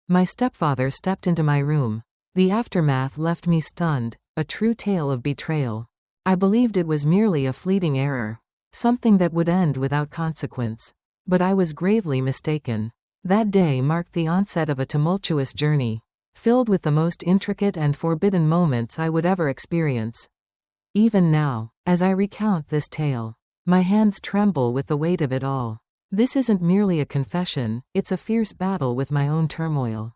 My stepfather stepped into my room. The aftermath left me stunned, a true tale of betrayal. I believed it was merely a fleeting error, something that would end without consequence. But I was gravely mistaken. That day marked the onset of a tumultuous journey, filled with the most intricate and forbidden moments I would ever experience. Even now, as I recount this tale, my hands tremble with the weight of it all. This isn't merely a confession, it's a fierce battle with my own turmoil.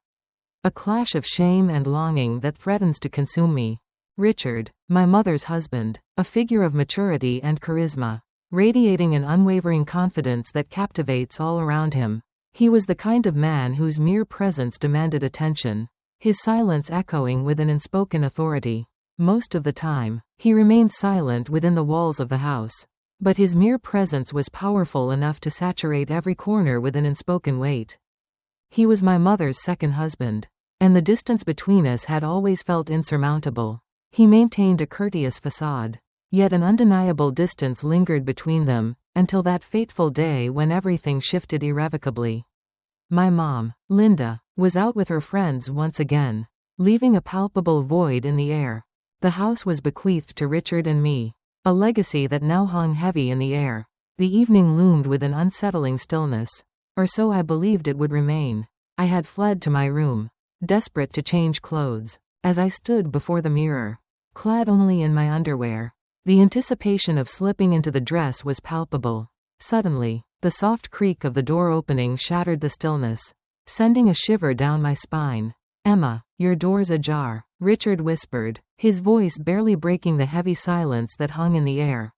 A clash of shame and longing that threatens to consume me. Richard, my mother's husband, a figure of maturity and charisma, radiating an unwavering confidence that captivates all around him. He was the kind of man whose mere presence demanded attention, his silence echoing with an unspoken authority. Most of the time, he remained silent within the walls of the house, but his mere presence was powerful enough to saturate every corner with an unspoken weight. He was my mother's second husband, and the distance between us had always felt insurmountable. He maintained a courteous facade, yet an undeniable distance lingered between them, until that fateful day when everything shifted irrevocably. My mom, Linda, was out with her friends once again, leaving a palpable void in the air. The house was bequeathed to Richard and me, a legacy that now hung heavy in the air. The evening loomed with an unsettling stillness, or so I believed it would remain. I had fled to my room, desperate to change clothes. As I stood before the mirror, clad only in my underwear, the anticipation of slipping into the dress was palpable. Suddenly, the soft creak of the door opening shattered the stillness, sending a shiver down my spine. "Emma, your door's ajar," Richard whispered, his voice barely breaking the heavy silence that hung in the air.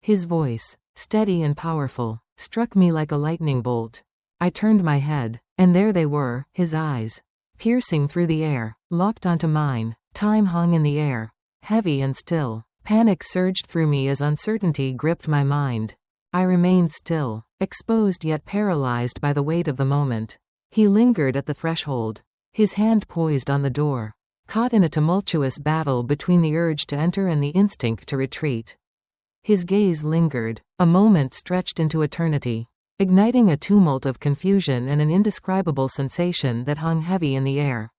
His voice, steady and powerful, struck me like a lightning bolt. I turned my head, and there they were, his eyes, piercing through the air, locked onto mine. Time hung in the air, heavy and still. Panic surged through me as uncertainty gripped my mind. I remained still, exposed yet paralyzed by the weight of the moment. He lingered at the threshold, his hand poised on the door, caught in a tumultuous battle between the urge to enter and the instinct to retreat. His gaze lingered, a moment stretched into eternity, igniting a tumult of confusion and an indescribable sensation that hung heavy in the air.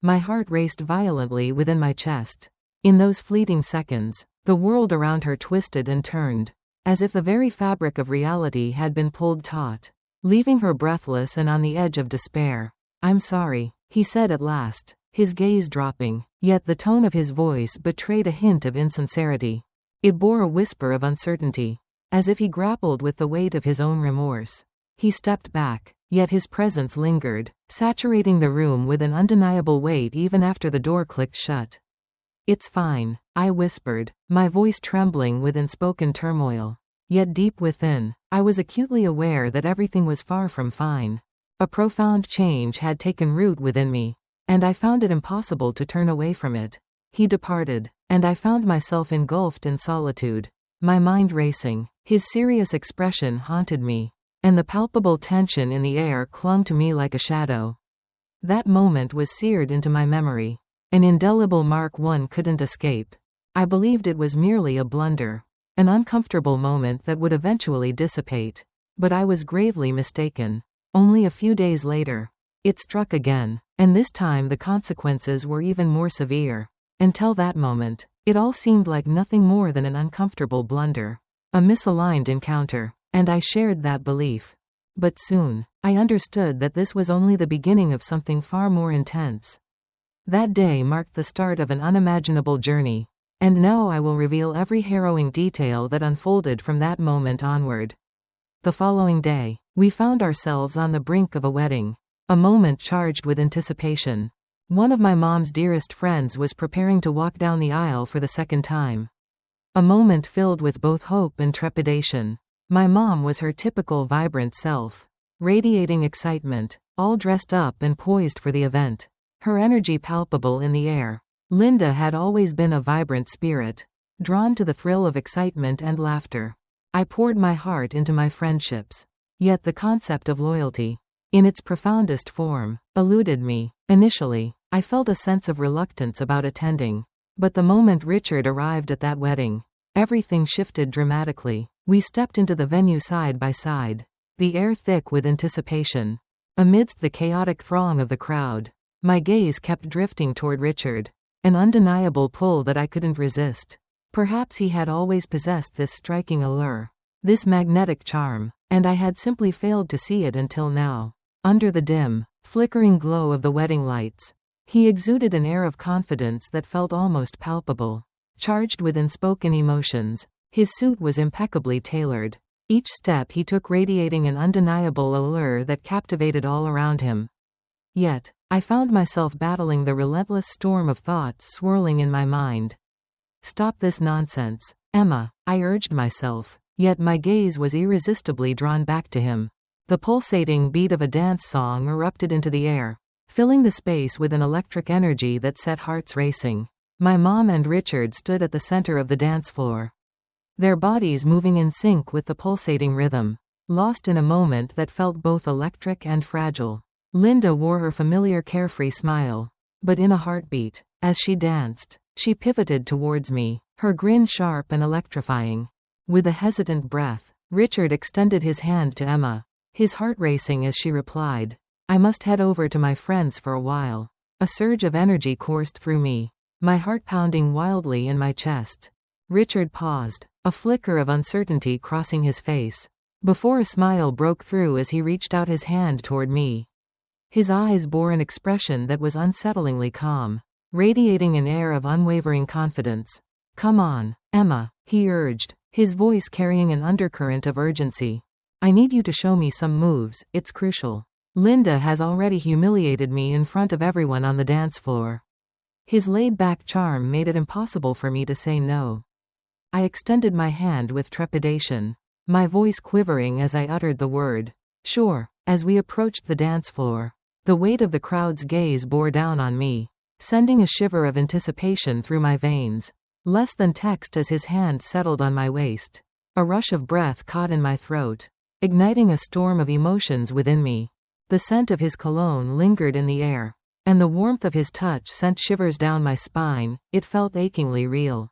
My heart raced violently within my chest. In those fleeting seconds, the world around her twisted and turned, as if the very fabric of reality had been pulled taut, leaving her breathless and on the edge of despair. "I'm sorry," he said at last, his gaze dropping, yet the tone of his voice betrayed a hint of insincerity. It bore a whisper of uncertainty, as if he grappled with the weight of his own remorse. He stepped back, yet his presence lingered, saturating the room with an undeniable weight even after the door clicked shut. "It's fine," I whispered, my voice trembling with unspoken turmoil. Yet deep within, I was acutely aware that everything was far from fine. A profound change had taken root within me, and I found it impossible to turn away from it. He departed, and I found myself engulfed in solitude, my mind racing. His serious expression haunted me, and the palpable tension in the air clung to me like a shadow. That moment was seared into my memory, an indelible mark one couldn't escape. I believed it was merely a blunder, an uncomfortable moment that would eventually dissipate. But I was gravely mistaken. Only a few days later, it struck again, and this time the consequences were even more severe. Until that moment, it all seemed like nothing more than an uncomfortable blunder, a misaligned encounter, and I shared that belief. But soon, I understood that this was only the beginning of something far more intense. That day marked the start of an unimaginable journey, and now I will reveal every harrowing detail that unfolded from that moment onward. The following day, we found ourselves on the brink of a wedding, a moment charged with anticipation. One of my mom's dearest friends was preparing to walk down the aisle for the second time. A moment filled with both hope and trepidation. My mom was her typical vibrant self, radiating excitement, all dressed up and poised for the event, her energy palpable in the air. Linda had always been a vibrant spirit, drawn to the thrill of excitement and laughter. I poured my heart into my friendships, yet the concept of loyalty, in its profoundest form, eluded me. Initially, I felt a sense of reluctance about attending, but the moment Richard arrived at that wedding, everything shifted dramatically. We stepped into the venue side by side, the air thick with anticipation. Amidst the chaotic throng of the crowd, my gaze kept drifting toward Richard. An undeniable pull that I couldn't resist. Perhaps he had always possessed this striking allure, this magnetic charm, and I had simply failed to see it until now. Under the dim, flickering glow of the wedding lights, he exuded an air of confidence that felt almost palpable. Charged with unspoken emotions, his suit was impeccably tailored. Each step he took radiating an undeniable allure that captivated all around him. Yet, I found myself battling the relentless storm of thoughts swirling in my mind. Stop this nonsense, Emma, I urged myself, yet my gaze was irresistibly drawn back to him. The pulsating beat of a dance song erupted into the air, filling the space with an electric energy that set hearts racing. My mom and Richard stood at the center of the dance floor, their bodies moving in sync with the pulsating rhythm, lost in a moment that felt both electric and fragile. Linda wore her familiar carefree smile, but in a heartbeat, as she danced, she pivoted towards me, her grin sharp and electrifying. With a hesitant breath, Richard extended his hand to Emma, his heart racing as she replied, "I must head over to my friends for a while." A surge of energy coursed through me, my heart pounding wildly in my chest. Richard paused, a flicker of uncertainty crossing his face, before a smile broke through as he reached out his hand toward me. His eyes bore an expression that was unsettlingly calm, radiating an air of unwavering confidence. "Come on, Emma," he urged, his voice carrying an undercurrent of urgency. "I need you to show me some moves, it's crucial. Linda has already humiliated me in front of everyone on the dance floor." His laid-back charm made it impossible for me to say no. I extended my hand with trepidation, my voice quivering as I uttered the word, "Sure." As we approached the dance floor, the weight of the crowd's gaze bore down on me, sending a shiver of anticipation through my veins. Less than text as his hand settled on my waist. A rush of breath caught in my throat, igniting a storm of emotions within me. The scent of his cologne lingered in the air, and the warmth of his touch sent shivers down my spine. It felt achingly real.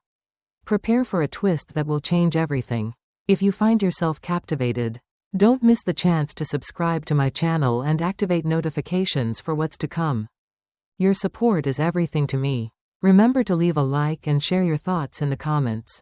Prepare for a twist that will change everything. If you find yourself captivated, don't miss the chance to subscribe to my channel and activate notifications for what's to come. Your support is everything to me. Remember to leave a like and share your thoughts in the comments.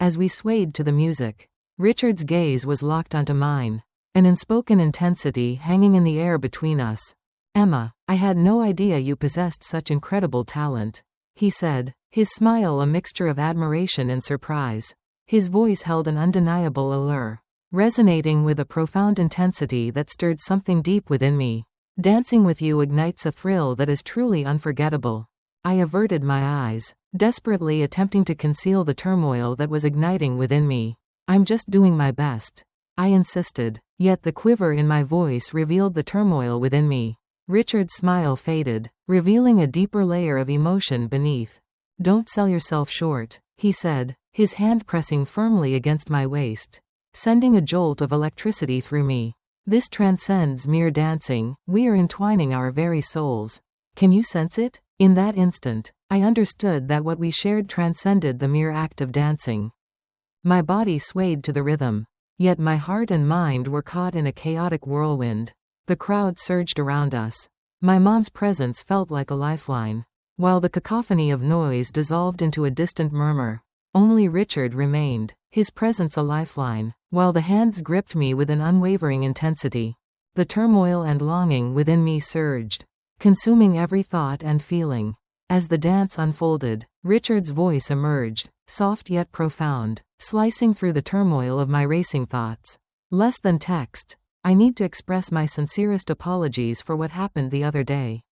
As we swayed to the music, Richard's gaze was locked onto mine, an unspoken intensity hanging in the air between us. "Emma, I had no idea you possessed such incredible talent," he said, his smile a mixture of admiration and surprise. His voice held an undeniable allure, resonating with a profound intensity that stirred something deep within me. "Dancing with you ignites a thrill that is truly unforgettable." I averted my eyes, desperately attempting to conceal the turmoil that was igniting within me. "I'm just doing my best," I insisted, yet the quiver in my voice revealed the turmoil within me. Richard's smile faded, revealing a deeper layer of emotion beneath. "Don't sell yourself short," he said, his hand pressing firmly against my waist, sending a jolt of electricity through me. "This transcends mere dancing, we are entwining our very souls. Can you sense it?" In that instant, I understood that what we shared transcended the mere act of dancing. My body swayed to the rhythm, yet my heart and mind were caught in a chaotic whirlwind. The crowd surged around us. My mom's presence felt like a lifeline, while the cacophony of noise dissolved into a distant murmur. Only Richard remained, his presence a lifeline, while the hands gripped me with an unwavering intensity. The turmoil and longing within me surged, consuming every thought and feeling. As the dance unfolded, Richard's voice emerged, soft yet profound, slicing through the turmoil of my racing thoughts. "Less than text. I need to express my sincerest apologies for what happened the other day,"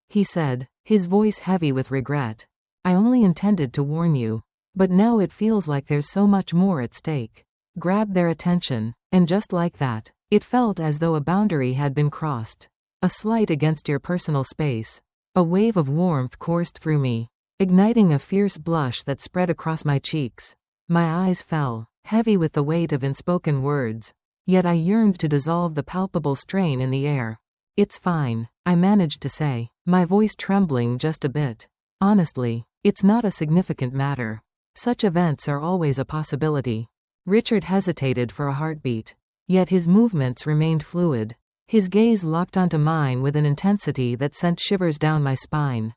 he said, his voice heavy with regret. "I only intended to warn you, but now it feels like there's so much more at stake." Grabbed their attention, and just like that, it felt as though a boundary had been crossed. "A slight against your personal space." A wave of warmth coursed through me, igniting a fierce blush that spread across my cheeks. My eyes fell, heavy with the weight of unspoken words, yet I yearned to dissolve the palpable strain in the air. "It's fine," I managed to say, my voice trembling just a bit. "Honestly, it's not a significant matter. Such events are always a possibility." Richard hesitated for a heartbeat, yet his movements remained fluid, His gaze locked onto mine with an intensity that sent shivers down my spine.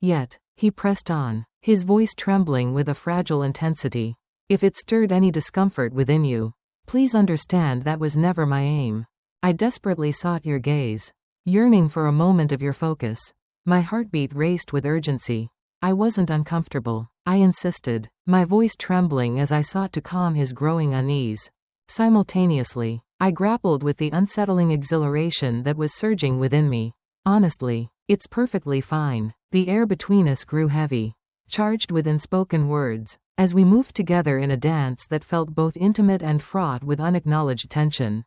Yet, he pressed on, his voice trembling with a fragile intensity. If it stirred any discomfort within you, please understand that was never my aim. I desperately sought your gaze, yearning for a moment of your focus. My heartbeat raced with urgency. I wasn't uncomfortable. I insisted, my voice trembling as I sought to calm his growing unease. Simultaneously, I grappled with the unsettling exhilaration that was surging within me. Honestly, it's perfectly fine. The air between us grew heavy, charged with unspoken words, as we moved together in a dance that felt both intimate and fraught with unacknowledged tension.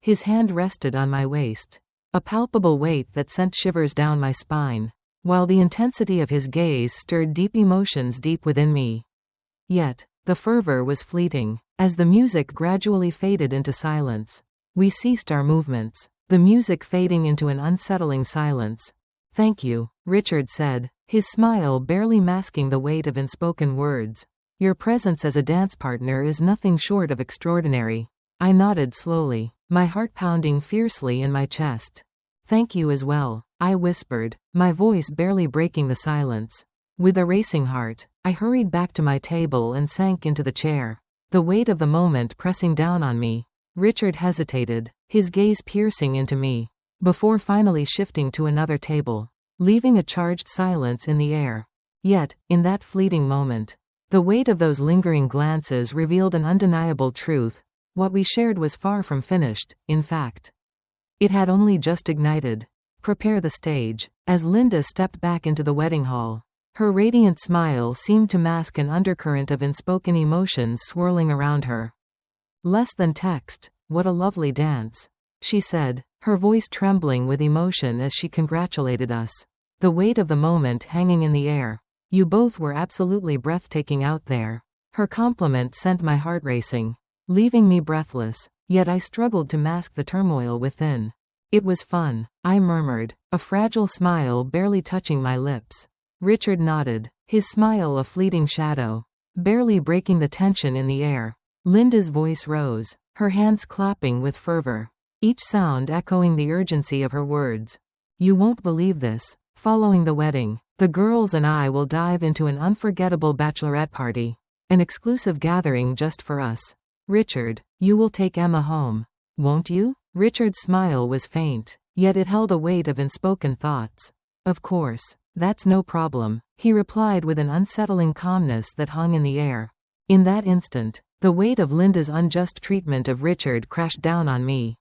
His hand rested on my waist, a palpable weight that sent shivers down my spine, while the intensity of his gaze stirred deep emotions deep within me. Yet, the fervor was fleeting. As the music gradually faded into silence, we ceased our movements, the music fading into an unsettling silence. "Thank you," Richard said, his smile barely masking the weight of unspoken words. "Your presence as a dance partner is nothing short of extraordinary." I nodded slowly, my heart pounding fiercely in my chest. "Thank you as well," I whispered, my voice barely breaking the silence. With a racing heart, I hurried back to my table and sank into the chair, the weight of the moment pressing down on me. Richard hesitated, his gaze piercing into me, before finally shifting to another table, leaving a charged silence in the air. Yet, in that fleeting moment, the weight of those lingering glances revealed an undeniable truth. What we shared was far from finished, in fact. It had only just ignited. "Prepare the stage." As Linda stepped back into the wedding hall, her radiant smile seemed to mask an undercurrent of unspoken emotions swirling around her. "Less than text, what a lovely dance," she said, her voice trembling with emotion as she congratulated us, the weight of the moment hanging in the air. "You both were absolutely breathtaking out there." Her compliment sent my heart racing, leaving me breathless, yet I struggled to mask the turmoil within. "It was fun," I murmured, a fragile smile barely touching my lips. Richard nodded, his smile a fleeting shadow, barely breaking the tension in the air. Linda's voice rose, her hands clapping with fervor, each sound echoing the urgency of her words. "You won't believe this. Following the wedding, the girls and I will dive into an unforgettable bachelorette party, an exclusive gathering just for us. Richard, you will take Emma home, won't you?" Richard's smile was faint, yet it held a weight of unspoken thoughts. "Of course. That's no problem," he replied with an unsettling calmness that hung in the air. In that instant, the weight of Linda's unjust treatment of Richard crashed down on me,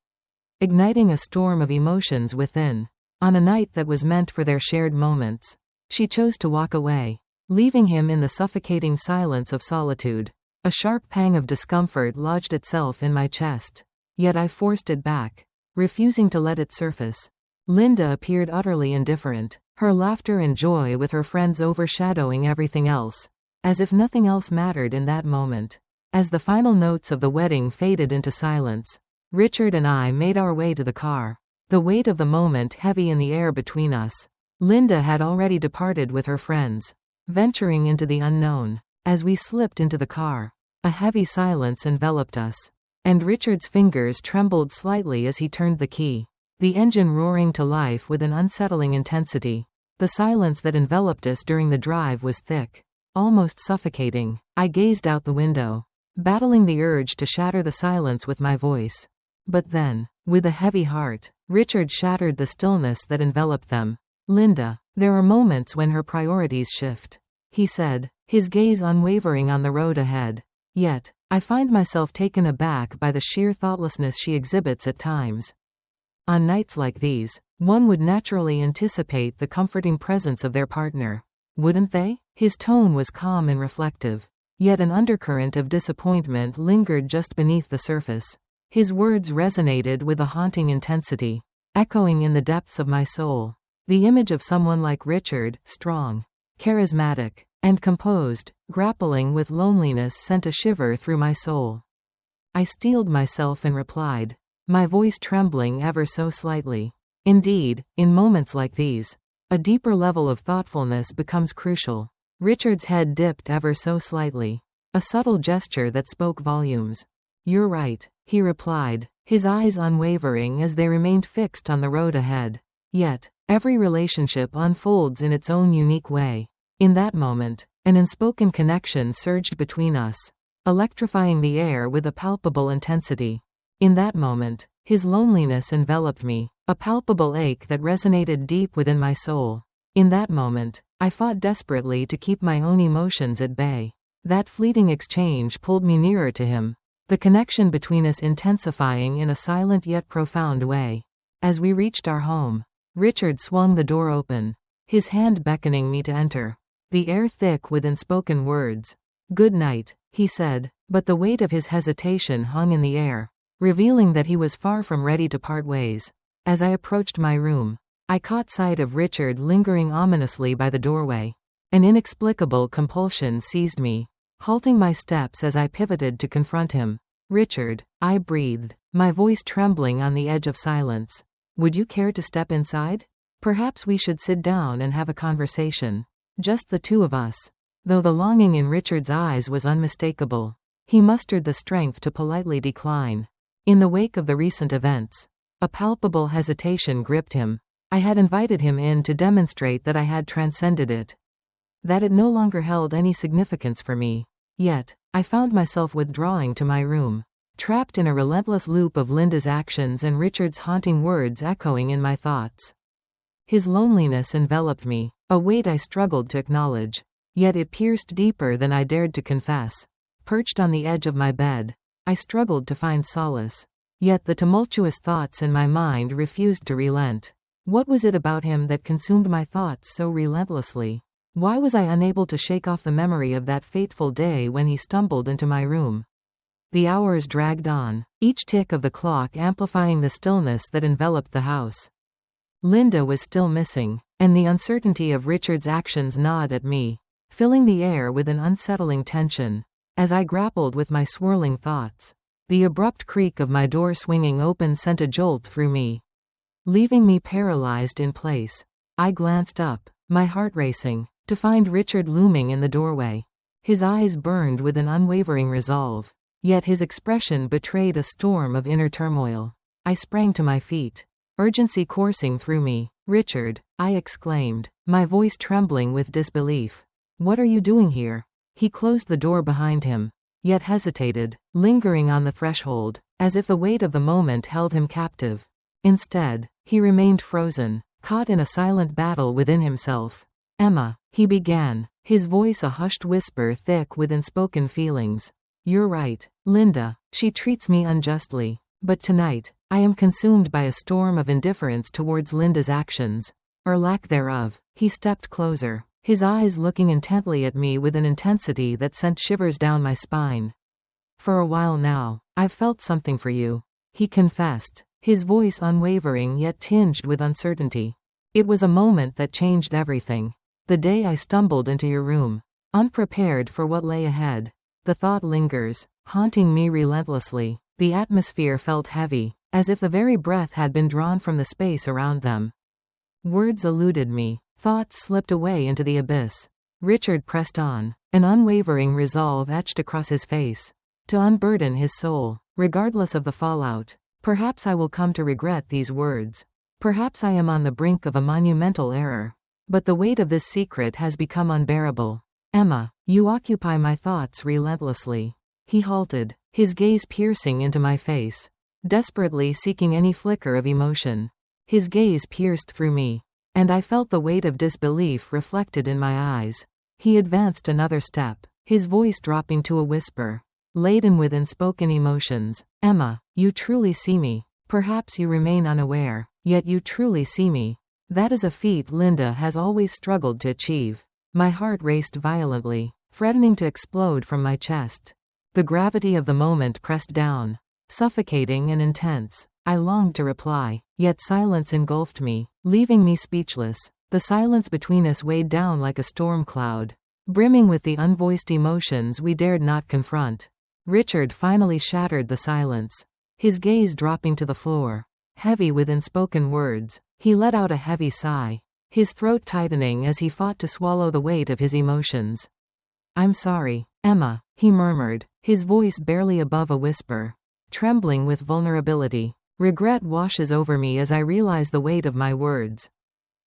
igniting a storm of emotions within. On a night that was meant for their shared moments, she chose to walk away, leaving him in the suffocating silence of solitude. A sharp pang of discomfort lodged itself in my chest, yet I forced it back, refusing to let it surface. Linda appeared utterly indifferent, her laughter and joy with her friends overshadowing everything else, as if nothing else mattered in that moment. As the final notes of the wedding faded into silence, Richard and I made our way to the car, the weight of the moment heavy in the air between us. Linda had already departed with her friends, venturing into the unknown. As we slipped into the car, a heavy silence enveloped us, and Richard's fingers trembled slightly as he turned the key, the engine roaring to life with an unsettling intensity. The silence that enveloped us during the drive was thick, almost suffocating. I gazed out the window, battling the urge to shatter the silence with my voice. But then, with a heavy heart, Richard shattered the stillness that enveloped them. "Linda, there are moments when her priorities shift," he said, his gaze unwavering on the road ahead. "Yet, I find myself taken aback by the sheer thoughtlessness she exhibits at times. On nights like these, one would naturally anticipate the comforting presence of their partner, wouldn't they?" His tone was calm and reflective, yet an undercurrent of disappointment lingered just beneath the surface. His words resonated with a haunting intensity, echoing in the depths of my soul. The image of someone like Richard, strong, charismatic, and composed, grappling with loneliness sent a shiver through my soul. I steeled myself and replied, my voice trembling ever so slightly. "Indeed, in moments like these, a deeper level of thoughtfulness becomes crucial." Richard's head dipped ever so slightly, a subtle gesture that spoke volumes. "You're right," he replied, his eyes unwavering as they remained fixed on the road ahead. Yet, every relationship unfolds in its own unique way. In that moment, an unspoken connection surged between us, electrifying the air with a palpable intensity. In that moment, his loneliness enveloped me, a palpable ache that resonated deep within my soul. In that moment, I fought desperately to keep my own emotions at bay. That fleeting exchange pulled me nearer to him, the connection between us intensifying in a silent yet profound way. As we reached our home, Richard swung the door open, his hand beckoning me to enter, the air thick with unspoken words. "Good night," he said, but the weight of his hesitation hung in the air, revealing that he was far from ready to part ways. As I approached my room, I caught sight of Richard lingering ominously by the doorway. An inexplicable compulsion seized me, halting my steps as I pivoted to confront him. "Richard," I breathed, my voice trembling on the edge of silence. "Would you care to step inside? Perhaps we should sit down and have a conversation. Just the two of us." Though the longing in Richard's eyes was unmistakable, he mustered the strength to politely decline. In the wake of the recent events, a palpable hesitation gripped him. I had invited him in to demonstrate that I had transcended it, that it no longer held any significance for me. Yet, I found myself withdrawing to my room, trapped in a relentless loop of Linda's actions and Richard's haunting words echoing in my thoughts. His loneliness enveloped me, a weight I struggled to acknowledge, yet it pierced deeper than I dared to confess. Perched on the edge of my bed, I struggled to find solace, yet the tumultuous thoughts in my mind refused to relent. What was it about him that consumed my thoughts so relentlessly? Why was I unable to shake off the memory of that fateful day when he stumbled into my room? The hours dragged on, each tick of the clock amplifying the stillness that enveloped the house. Linda was still missing, and the uncertainty of Richard's actions gnawed at me, filling the air with an unsettling tension. As I grappled with my swirling thoughts, the abrupt creak of my door swinging open sent a jolt through me, leaving me paralyzed in place. I glanced up, my heart racing, to find Richard looming in the doorway. His eyes burned with an unwavering resolve, yet his expression betrayed a storm of inner turmoil. I sprang to my feet, urgency coursing through me. "Richard," I exclaimed, my voice trembling with disbelief. "What are you doing here?" He closed the door behind him, yet hesitated, lingering on the threshold, as if the weight of the moment held him captive. Instead, he remained frozen, caught in a silent battle within himself. "Emma," he began, his voice a hushed whisper thick with unspoken feelings. "You're right, Linda. She treats me unjustly. But tonight, I am consumed by a storm of indifference towards Linda's actions, or lack thereof." He stepped closer, his eyes looking intently at me with an intensity that sent shivers down my spine. "For a while now, I've felt something for you," he confessed, his voice unwavering yet tinged with uncertainty. "It was a moment that changed everything. The day I stumbled into your room, unprepared for what lay ahead." The thought lingers, haunting me relentlessly. The atmosphere felt heavy, as if the very breath had been drawn from the space around them. Words eluded me, thoughts slipped away into the abyss. Richard pressed on, an unwavering resolve etched across his face, to unburden his soul, regardless of the fallout. Perhaps I will come to regret these words. Perhaps I am on the brink of a monumental error. But the weight of this secret has become unbearable. "Emma, you occupy my thoughts relentlessly." He halted, his gaze piercing into my face, desperately seeking any flicker of emotion. His gaze pierced through me, and I felt the weight of disbelief reflected in my eyes. He advanced another step, his voice dropping to a whisper, laden with unspoken emotions. "Emma, you truly see me. Perhaps you remain unaware, yet you truly see me." That is a feat Linda has always struggled to achieve. My heart raced violently, threatening to explode from my chest. The gravity of the moment pressed down, suffocating and intense. I longed to reply, yet silence engulfed me, leaving me speechless. The silence between us weighed down like a storm cloud, brimming with the unvoiced emotions we dared not confront. Richard finally shattered the silence, his gaze dropping to the floor, heavy with unspoken words. He let out a heavy sigh, his throat tightening as he fought to swallow the weight of his emotions. "I'm sorry, Emma," he murmured, his voice barely above a whisper. trembling with vulnerability. Regret washes over me as I realize the weight of my words.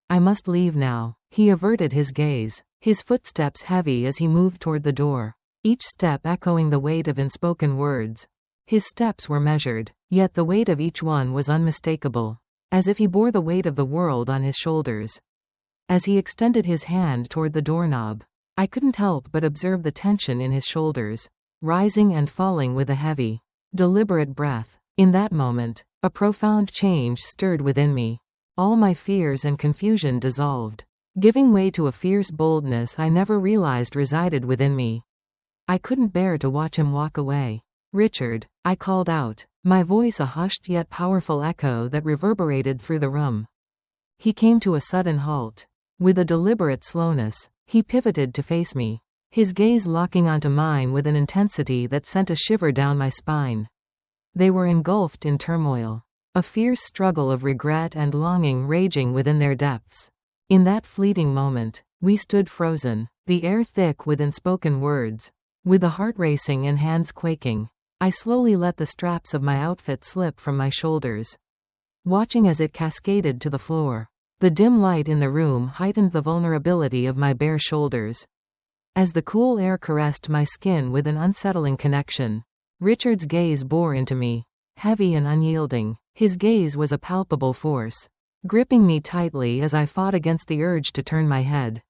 I must leave now. He averted his gaze, his footsteps heavy as he moved toward the door, each step echoing the weight of unspoken words. His steps were measured, yet the weight of each one was unmistakable, as if he bore the weight of the world on his shoulders. As he extended his hand toward the doorknob, I couldn't help but observe the tension in his shoulders, rising and falling with a heavy, deliberate breath. In that moment, a profound change stirred within me. All my fears and confusion dissolved, giving way to a fierce boldness I never realized resided within me. I couldn't bear to watch him walk away. "Richard," I called out, my voice a hushed yet powerful echo that reverberated through the room. He came to a sudden halt. With a deliberate slowness, he pivoted to face me, his gaze locking onto mine with an intensity that sent a shiver down my spine. They were engulfed in turmoil, a fierce struggle of regret and longing raging within their depths. In that fleeting moment, we stood frozen, the air thick with unspoken words. With a heart racing and hands quaking, I slowly let the straps of my outfit slip from my shoulders, watching as it cascaded to the floor. The dim light in the room heightened the vulnerability of my bare shoulders. As the cool air caressed my skin with an unsettling connection, Richard's gaze bore into me, heavy and unyielding. His gaze was a palpable force, gripping me tightly as I fought against the urge to turn my head.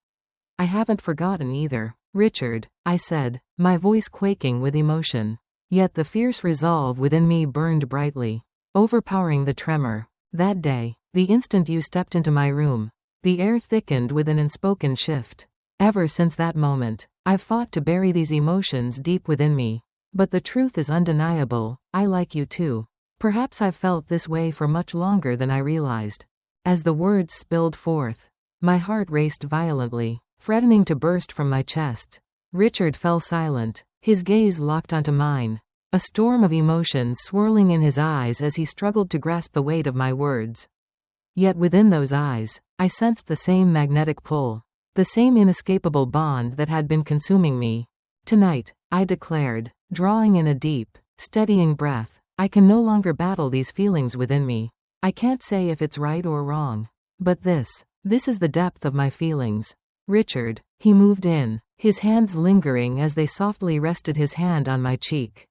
"I haven't forgotten either, Richard," I said, my voice quaking with emotion. Yet the fierce resolve within me burned brightly, overpowering the tremor. That day, the instant you stepped into my room, the air thickened with an unspoken shift. Ever since that moment, I've fought to bury these emotions deep within me. But the truth is undeniable, I like you too. Perhaps I've felt this way for much longer than I realized. As the words spilled forth, my heart raced violently, threatening to burst from my chest. Richard fell silent, his gaze locked onto mine, a storm of emotions swirling in his eyes as he struggled to grasp the weight of my words. Yet within those eyes, I sensed the same magnetic pull, the same inescapable bond that had been consuming me. "Tonight," I declared, drawing in a deep, steadying breath, "I can no longer battle these feelings within me. I can't say if it's right or wrong. But this is the depth of my feelings." "Richard," he moved in, his hands lingering as they softly rested his hand on my cheek.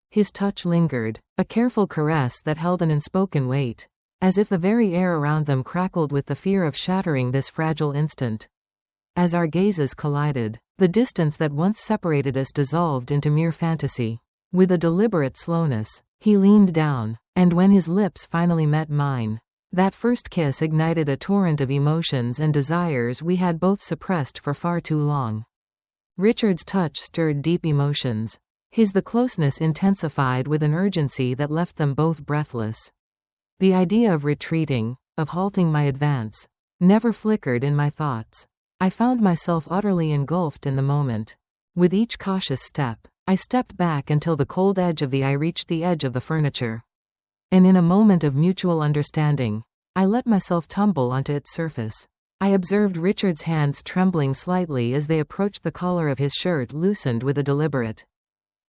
His touch lingered, a careful caress that held an unspoken weight, as if the very air around them crackled with the fear of shattering this fragile instant. As our gazes collided, the distance that once separated us dissolved into mere fantasy. With a deliberate slowness, he leaned down, and when his lips finally met mine, that first kiss ignited a torrent of emotions and desires we had both suppressed for far too long. Richard's touch stirred deep emotions. The closeness intensified with an urgency that left them both breathless. The idea of retreating, of halting my advance, never flickered in my thoughts. I found myself utterly engulfed in the moment. With each cautious step, I stepped back until the cold edge of the eye reached the edge of the furniture. And in a moment of mutual understanding, I let myself tumble onto its surface. I observed Richard's hands trembling slightly as they approached the collar of his shirt, loosened with a deliberate,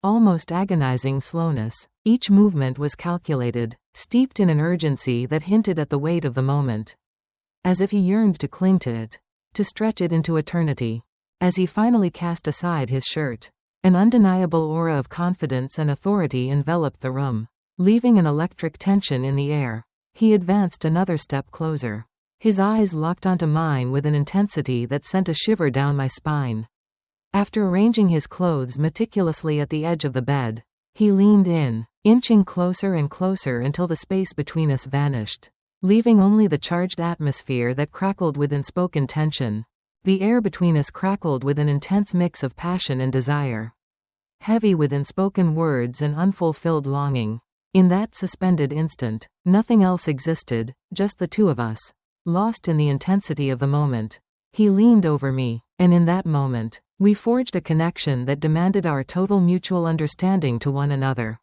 almost agonizing slowness. Each movement was calculated, steeped in an urgency that hinted at the weight of the moment. As if he yearned to cling to it, to stretch it into eternity. As he finally cast aside his shirt, an undeniable aura of confidence and authority enveloped the room, leaving an electric tension in the air. He advanced another step closer, his eyes locked onto mine with an intensity that sent a shiver down my spine. After arranging his clothes meticulously at the edge of the bed, he leaned in, inching closer and closer until the space between us vanished, leaving only the charged atmosphere that crackled with unspoken tension. The air between us crackled with an intense mix of passion and desire, heavy with unspoken words and unfulfilled longing. In that suspended instant, nothing else existed, just the two of us, lost in the intensity of the moment. He leaned over me, and in that moment, we forged a connection that demanded our total mutual understanding to one another.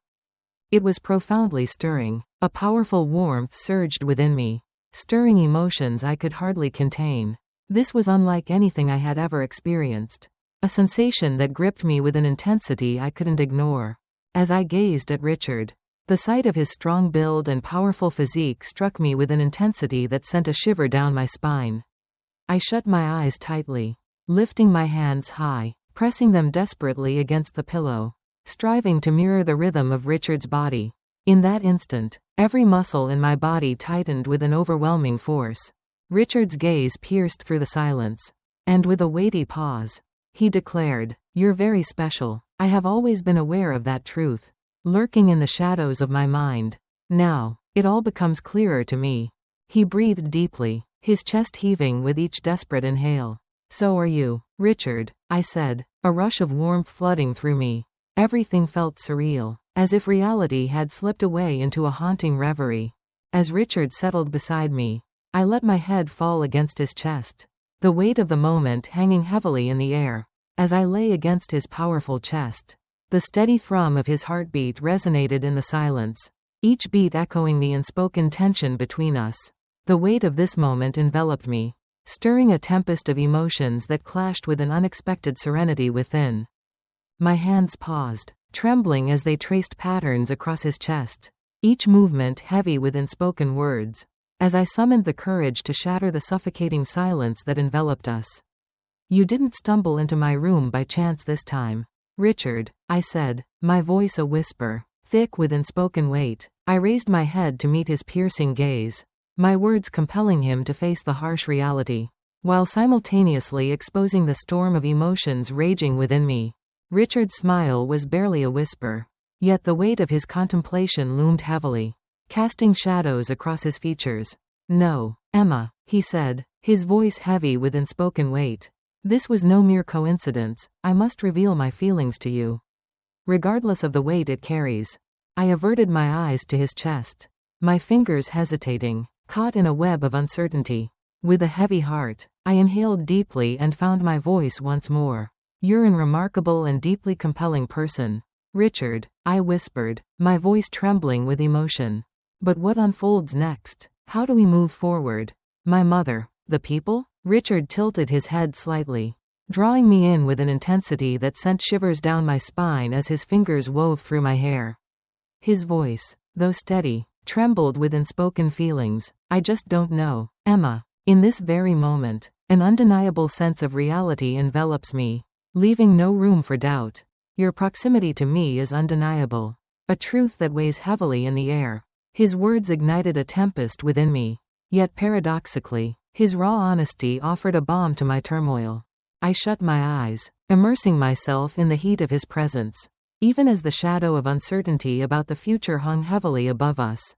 It was profoundly stirring. A powerful warmth surged within me, stirring emotions I could hardly contain. This was unlike anything I had ever experienced, a sensation that gripped me with an intensity I couldn't ignore. As I gazed at Richard, The sight of his strong build and powerful physique struck me with an intensity that sent a shiver down my spine. I shut my eyes tightly, lifting my hands high, pressing them desperately against the pillow, striving to mirror the rhythm of Richard's body. In that instant, every muscle in my body tightened with an overwhelming force. Richard's gaze pierced through the silence, and with a weighty pause, he declared, "You're very special. I have always been aware of that truth, lurking in the shadows of my mind. Now, it all becomes clearer to me." He breathed deeply, his chest heaving with each desperate inhale. "So are you, Richard," I said, a rush of warmth flooding through me. Everything felt surreal, as if reality had slipped away into a haunting reverie. As Richard settled beside me, I let my head fall against his chest, the weight of the moment hanging heavily in the air. As I lay against his powerful chest, the steady thrum of his heartbeat resonated in the silence, each beat echoing the unspoken tension between us. The weight of this moment enveloped me, stirring a tempest of emotions that clashed with an unexpected serenity within. My hands paused, trembling as they traced patterns across his chest, each movement heavy with unspoken words, as I summoned the courage to shatter the suffocating silence that enveloped us. "You didn't stumble into my room by chance this time, Richard," I said, my voice a whisper, thick with unspoken weight. I raised my head to meet his piercing gaze, my words compelling him to face the harsh reality, while simultaneously exposing the storm of emotions raging within me. Richard's smile was barely a whisper, yet the weight of his contemplation loomed heavily, casting shadows across his features. "No, Emma," he said, his voice heavy with unspoken weight. "This was no mere coincidence. I must reveal my feelings to you, regardless of the weight it carries." I averted my eyes to his chest, my fingers hesitating, caught in a web of uncertainty. With a heavy heart, I inhaled deeply and found my voice once more. "You're a remarkable and deeply compelling person, Richard," I whispered, my voice trembling with emotion. "But what unfolds next? How do we move forward? My mother, the people?" Richard tilted his head slightly, drawing me in with an intensity that sent shivers down my spine as his fingers wove through my hair. His voice, though steady, trembled with unspoken feelings. "I just don't know, Emma." In this very moment, an undeniable sense of reality envelops me, leaving no room for doubt. "Your proximity to me is undeniable, a truth that weighs heavily in the air." His words ignited a tempest within me, yet paradoxically, his raw honesty offered a balm to my turmoil. I shut my eyes, immersing myself in the heat of his presence, even as the shadow of uncertainty about the future hung heavily above us.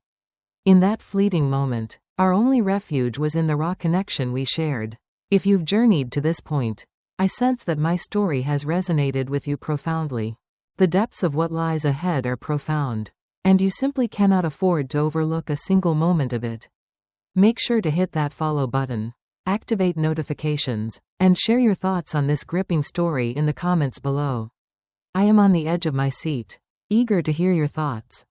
In that fleeting moment, our only refuge was in the raw connection we shared. If you've journeyed to this point, I sense that my story has resonated with you profoundly. The depths of what lies ahead are profound, and you simply cannot afford to overlook a single moment of it. Make sure to hit that follow button, activate notifications, and share your thoughts on this gripping story in the comments below. I am on the edge of my seat, eager to hear your thoughts.